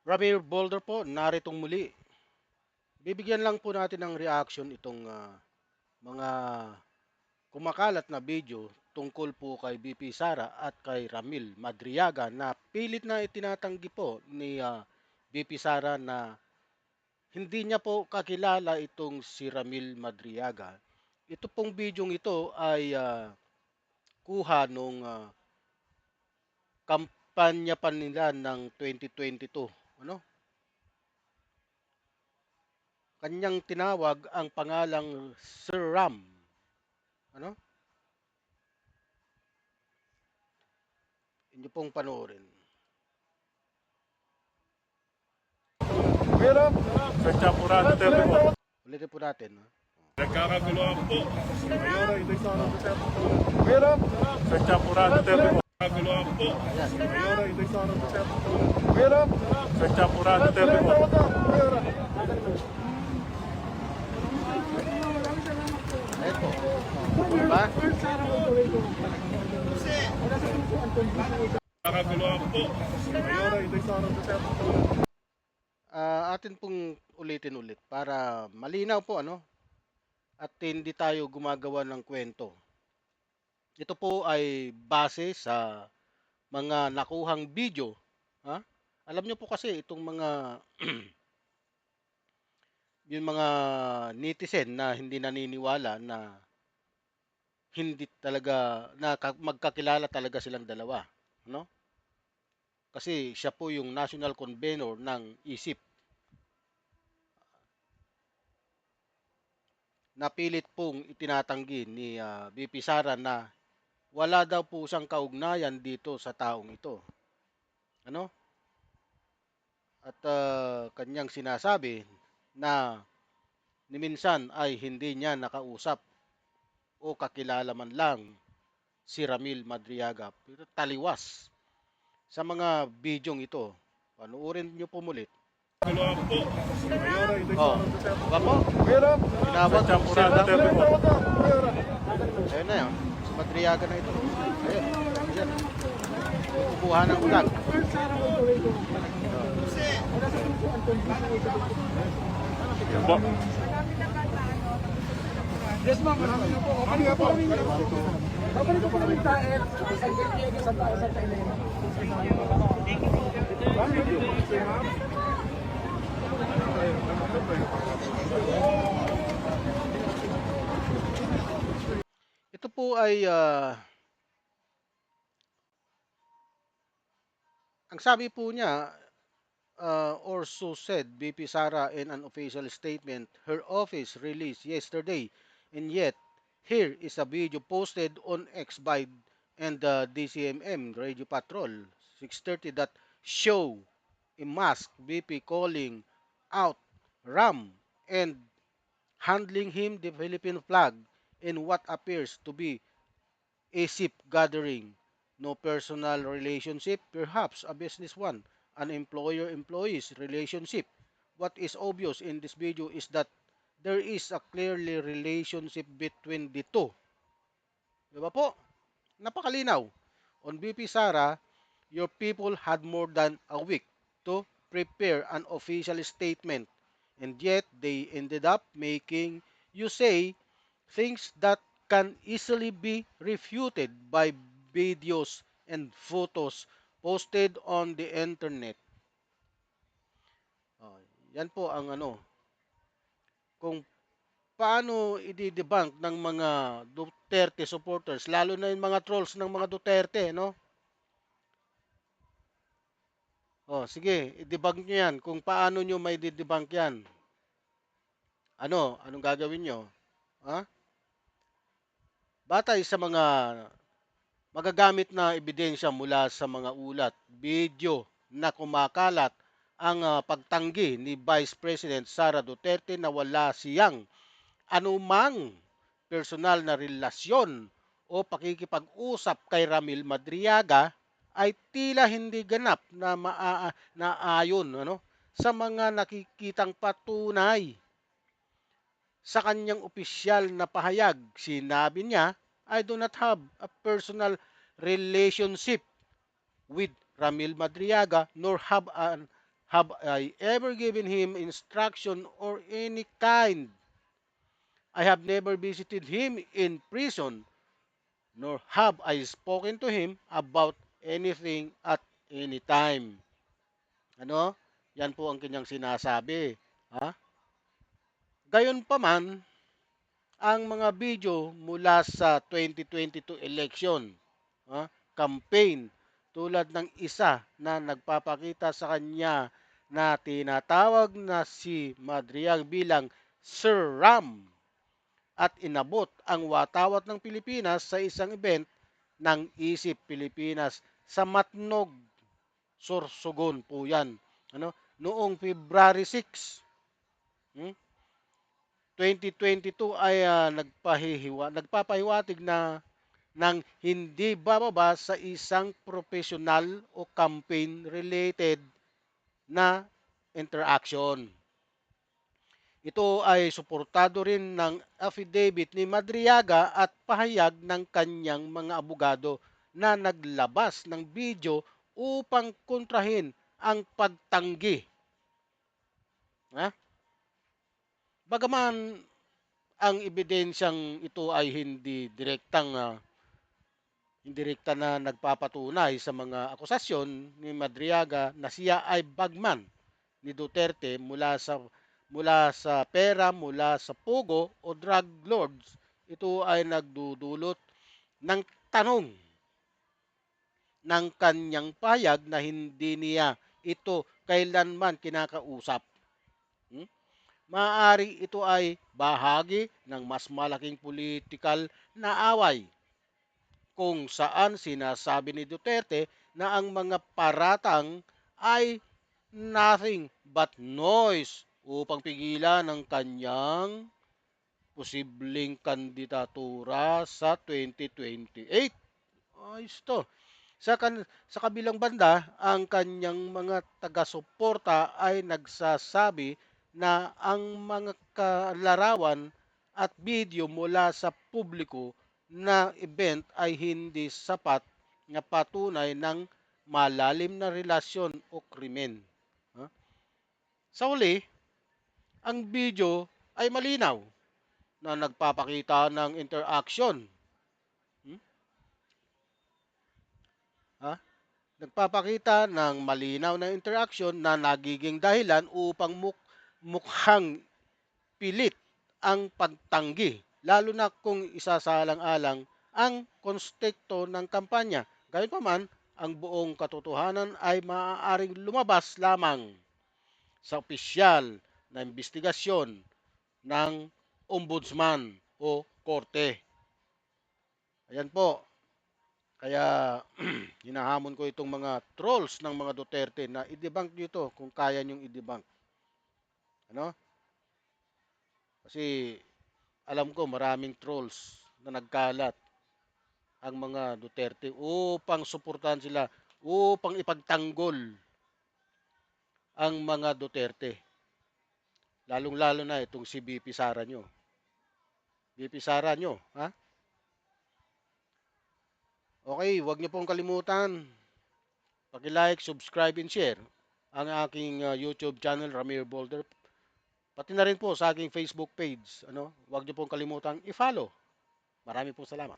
Ramir Boulder po, naritong muli. Bibigyan lang po natin ng reaction itong mga kumakalat na video tungkol po kay BP Sara at kay Ramil Madriaga na pilit na itinatanggi po ni BP Sara na hindi niya po kakilala itong si Ramil Madriaga. Ito pong bidyong ito ay kuha nung kampanya pa nila ng 2022. Ano? Kanyang tinawag ang pangalang Sir Ram. Ano? Inyo pong panoorin. Pero, Pagkapurado po. Ulitin po natin. No? Nagkakaguluhan po. Mayora, ito'y sa ano po. Pero, Pagkapurado po. Nagkakaguluhan po. Mayora, ito'y sa ano po. Pero, Pagkapurado po. Mayora. Ayun po. Diba? Nagkakaguluhan po. Mayora, ito'y sa ano po. Atin pong ulitin ulit para malinaw po ano at hindi tayo gumagawa ng kwento. Ito po ay base sa mga nakuhang video. Ha? Alam nyo po kasi itong mga yung mga netizen na hindi naniniwala na hindi talaga na magkakilala talaga silang dalawa, no? Kasi siya po yung national convener ng ISIP. Napilit pong itinatanggi ni BP Sara na wala daw po siyang kaugnayan dito sa taong ito. Ano? At kanyang sinasabi na ni minsan ay hindi niya nakausap o kakilala man lang si Ramil Madriaga. Pero taliwas sa mga bidyong ito. Panoorin niyo po mulit. Nagkakaguluhan po. Mayora, ito'y sa Oh, ano po. ba po? Pero, Tinawag ng Sir Pagkapurado Ram. po. Mayora. Ayun na yun. Si Madriaga na ito. Ayun. Ayun. Kukuha ng ulag. Yan po. Yes, ma'am. Marami na po. Okay nga po. Babalik ko po kami sa sa Thailand. Ito po ay ang sabi po niya or so said BP Sara in an official statement her office released yesterday, and yet here is a video posted on X by and the DCMM Radio Patrol 6:30 that show a masked BP calling out Ram and handling him the Philippine flag in what appears to be a SIP gathering. No personal relationship, perhaps a business one, an employer-employees relationship. What is obvious in this video is that there is a clearly relationship between the two. Di ba po? Napakalinaw. On BP Sara, your people had more than a week to prepare an official statement, and yet they ended up making you say things that can easily be refuted by videos and photos posted on the internet. Oh, yan po ang ano, kung paano i-debunk ng mga Duterte supporters, lalo na yung mga trolls ng mga Duterte, no? Oh, sige, i-debunk nyo yan. Kung paano nyo may debunk yan. Ano? Anong gagawin nyo? Ha? Batay sa mga magagamit na ebidensya mula sa mga ulat, video na kumakalat ang pagtanggi ni Vice President Sara Duterte na wala siyang anumang personal na relasyon o pakikipag-usap kay Ramil Madriaga ay tila hindi ganap na naayon ano, sa mga nakikitang patunay sa kanyang opisyal na pahayag. Sinabi niya, I do not have a personal relationship with Ramil Madriaga nor have an Have I ever given him instruction or any kind? I have never visited him in prison, nor have I spoken to him about anything at any time. Ano? Yan po ang kanyang sinasabi. Ha? Gayon pa man, ang mga video mula sa 2022 election, campaign, tulad ng isa na nagpapakita sa kanya na tinatawag na si Madriang bilang Sir Ram at inabot ang watawat ng Pilipinas sa isang event ng Isip Pilipinas sa Matnog, Sorsogon po yan. Ano? Noong February 6, 2022 ay nagpapahiwatig na ng hindi bababa sa isang professional o campaign-related na interaction. Ito ay suportado rin ng affidavit ni Madriaga at pahayag ng kanyang mga abogado na naglabas ng video upang kontrahin ang pagtanggi. Ha? Bagaman ang ebidensyang ito ay indirekta na nagpapatunay sa mga akusasyon ni Madriaga na siya ay bagman ni Duterte mula sa pera mula sa pogo o drug lords. Ito ay nagdudulot ng tanong ng kanyang payag na hindi niya ito kailanman kinakausap. Hmm? Maaari ito ay bahagi ng mas malaking political na away kung saan sinasabi ni Duterte na ang mga paratang ay nothing but noise upang pigilan ang kanyang posibleng kandidatura sa 2028. Ayos to. Sa kabilang banda, ang kanyang mga taga-suporta ay nagsasabi na ang mga kalarawan at video mula sa publiko na event ay hindi sapat na patunay ng malalim na relasyon o krimen. Ha? Sa uli, ang video ay malinaw na nagpapakita ng interaction. Hmm? Ha? Nagpapakita ng malinaw na interaction na nagiging dahilan upang mukhang pilit ang pagtanggi, lalo na kung isasalang-alang ang konstekto ng kampanya. Gayunpaman, ang buong katotohanan ay maaaring lumabas lamang sa opisyal na investigasyon ng ombudsman o korte. Ayan po. Kaya hinahamon ko itong mga trolls ng mga Duterte na i-debunk nyo ito kung kaya nyong i-debunk. Ano? Kasi alam ko maraming trolls na nagkalat ang mga Duterte upang suportahan sila, upang ipagtanggol ang mga Duterte. Lalong-lalo na itong si BP Sara nyo. BP Sara nyo, ha? Okay, wag nyo pong kalimutan. Paki-like, subscribe, and share ang aking YouTube channel, Ramir Boulder. Pati na rin po sa aking Facebook page. Wag niyo pong kalimutang i-follow. Marami pong salamat.